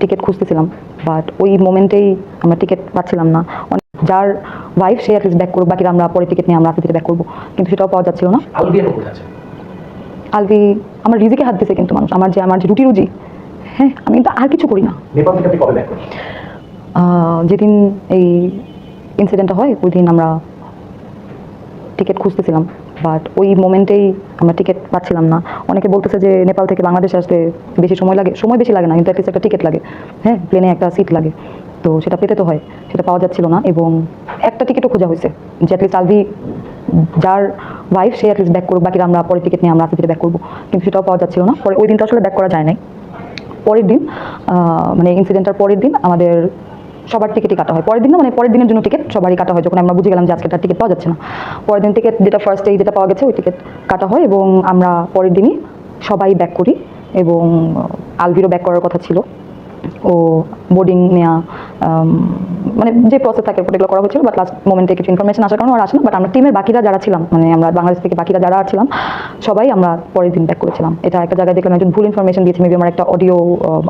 Ticket খুঁজতেছিলাম, but ওই মোমেন্টেই আমরা টিকিট পাচ্ছিলাম না। যার ওয়াইফ সে অ্যাটলিস্ট ব্যাক করুক, বাকিরা আমরা পরে টিকিট নিয়ে আমরা আস্তে ব্যাক করবো, কিন্তু সেটাও পাওয়া যাচ্ছিল না। আলভি আমার রিজিকে হাত দিছে, কিন্তু মানুষ আমার যে রুটি রুজি, হ্যাঁ আমি তো আর কিছু করি না। যেদিন এই ইনসিডেন্টটা হয় ওই দিন আমরা টিকিট খুঁজতেছিলাম, বাট ওই মোমেন্টেই আমরা টিকিট পাচ্ছিলাম না। অনেকে বলতেছে যে নেপাল থেকে বাংলাদেশে আসতে বেশি সময় লাগে, সময় বেশি লাগে না, কিন্তু অ্যাটলিস্ট একটা টিকিট লাগে, হ্যাঁ প্লেনে একটা সিট লাগে, তো সেটা পেতে তো হয়, সেটা পাওয়া যাচ্ছিল না। এবং একটা টিকিটও খোঁজা হয়েছে যে অ্যাটলিস্ট আলভি যার ওয়াইফ সে অ্যাটলিস্ট ব্যাক করুক, বাকিরা আমরা পরে টিকিট নিয়ে আমরা আস্তে ব্যাক করবো, কিন্তু সেটাও পাওয়া যাচ্ছিল না। পরে ওই দিনটা আসলে ব্যাক করা যায় নাই। পরের দিন মানে ইনসিডেন্টটার পরের দিন আমাদের সবার টিকিটই কাটা হয়। পরের দিন না, মানে পরের দিনের জন্য টিকিট সবারই কাটা হয়, যখন আমরা বুঝে গেলাম যে আজকে তার টিকিট পাওয়া যাচ্ছে না। পরের দিন টিকিট যেটা ফার্স্টেই যেটা পাওয়া গেছে ওই টিকিট কাটা হয় এবং আমরা পরের দিনই সবাই ব্যাক করি। এবং আলভিরও ব্যাক করার কথা ছিল, ও বোর্ডিং নেওয়া মানে যে প্রসেস থাকে ওগুলো করা হয়েছিল, বাট লাস্ট মোমেন্টে কিছু ইনফরমেশন আসার কারণে আর আসে না। বাট আমরা টিমের বাকিরা যারা ছিলাম, মানে আমরা বাংলাদেশ থেকে বাকিরা যারা ছিলাম সবাই আমরা পরের দিন ব্যাক করেছিলাম। এটা একটা জায়গায় দেখলাম একজন ভুল ইনফরমেশন দিয়েছে, মেবি আমার একটা অডিও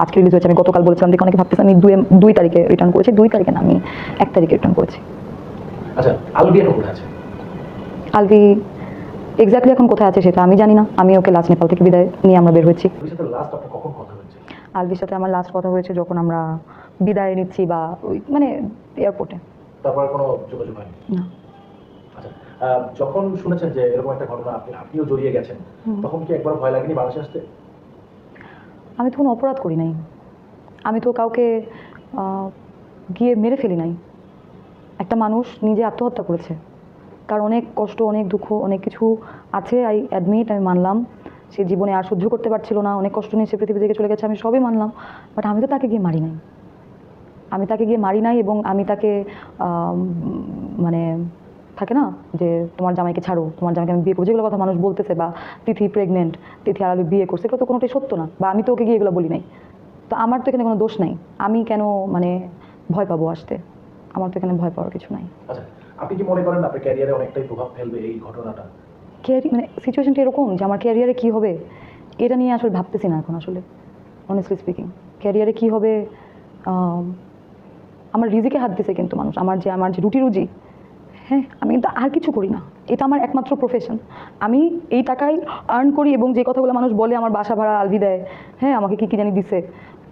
আজকে রিলিজ হয়েছে, আমি গতকাল বলেছিলাম, দেখে অনেকে ভাবতেছে আমি 2 তারিখে রিটার্ন করেছি। 2 তারিখে না, আমি 1 তারিখে রিটার্ন করেছি। আচ্ছা, আলভি এক্স্যাক্টলি এখন কোথায় আছে সেটা আমি জানি না। আমি ওকে লাস্ট নেপাল থেকে বিদায় নিয়ে আমরা বের হয়েছি। আলভির সাথে আমার লাস্ট কথা হয়েছে যখন আমরা বিদায় নিচ্ছি, বা ওই মানে এয়ারপোর্টে। তারপর কোনো যোগাযোগ হয়নি? না। আচ্ছা, যখন শুনেছেন যে এরকম একটা ঘটনা আপনিও জড়িয়ে গেছেন, তখন কি একবার ভয় লাগেনি বাংলাদেশে আসতে? আমি তো কোনো অপরাধ করি নাই, আমি তো কাউকে গিয়ে মেরে ফেলি নাই। একটা মানুষ নিজে আত্মহত্যা করেছে, তার অনেক কষ্ট, অনেক দুঃখ, অনেক কিছু আছে, আই অ্যাডমিট, আমি মানলাম। সে জীবনে আর সহ্য করতে পারছিল না, অনেক কষ্ট নিয়ে সে পৃথিবী থেকে চলে গেছে, আমি সবই মানলাম। বাট আমি তো তাকে গিয়ে মারি নাই, এবং আমি তাকে মানে থাকে না যে তোমার জামাইকে ছাড়ো, তোমার জামাইকে আমি বিয়ে করবো, যেগুলো কথা মানুষ বলতেছে, বা তিথি প্রেগনেন্ট, তিথি আর বিয়ে করছে, এগুলো তো কোনোটাই সত্য না, বা আমি তো ওকে গিয়ে এগুলো বলি নাই। তো আমার তো এখানে কোনো দোষ নাই, আমি কেন মানে ভয় পাবো আসতে? আমার তো এখানে ভয় পাওয়ার কিছু নাই। আচ্ছা, আপনি কি মনে করেন আপনার ক্যারিয়ারে অনেকটাই প্রভাব ফেলবে এই ঘটনাটা? মানে সিচুয়েশনটা এরকম যে আমার ক্যারিয়ারে কী হবে এটা নিয়ে আসলে ভাবতেছি না এখন। আসলে অনেস্টলি স্পিকিং, ক্যারিয়ারে কী হবে, আমার রিজিকে হাত দিছে, কিন্তু মানুষ আমার যে রুটি রুজি, হ্যাঁ আমি কিন্তু আর কিছু করি না, এটা আমার একমাত্র প্রফেশন। আমি এই টাকাই আর্ন করি, এবং যে কথাগুলো মানুষ বলে আমার বাসা ভাড়া আলভি দেয়, হ্যাঁ আমাকে কী জানি দিছে,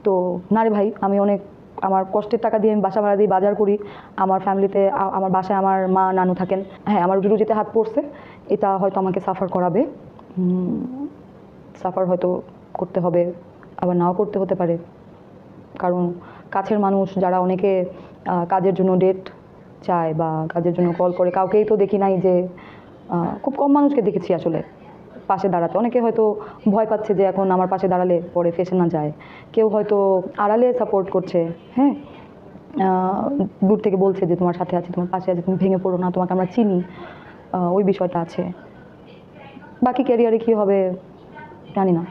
তো না রে ভাই, আমি অনেক আমার কষ্টের টাকা দিয়ে আমি বাসা ভাড়া দিয়ে বাজার করি। আমার ফ্যামিলিতে আমার বাসায় আমার মা নানু থাকেন, হ্যাঁ আমার রুটি রুজিতে হাত পড়ছে, এটা হয়তো আমাকে সাফার করাবে, সাফার হয়তো করতে হবে, আবার নাও করতে হতে পারে। কারণ কাছের মানুষ যারা, অনেকে কাজের জন্য ডেট চায় বা কাজের জন্য কল করে, কাউকেই তো দেখি নাই যে, খুব কম মানুষকে দেখেছি আসলে পাশে দাঁড়াতে। অনেকে হয়তো ভয় পাচ্ছে যে এখন আমার পাশে দাঁড়ালে পরে ফেসে না যায়, কেউ হয়তো আড়ালে সাপোর্ট করছে, হ্যাঁ দূর থেকে বলছে যে তোমার সাথে আছে, তোমার পাশে আছে, তুমি ভেঙে পড়ো না, তোমাকে আমরা চিনি, ওই বিষয়টা আছে। বাকি ক্যারিয়ারে কী হবে জানি না।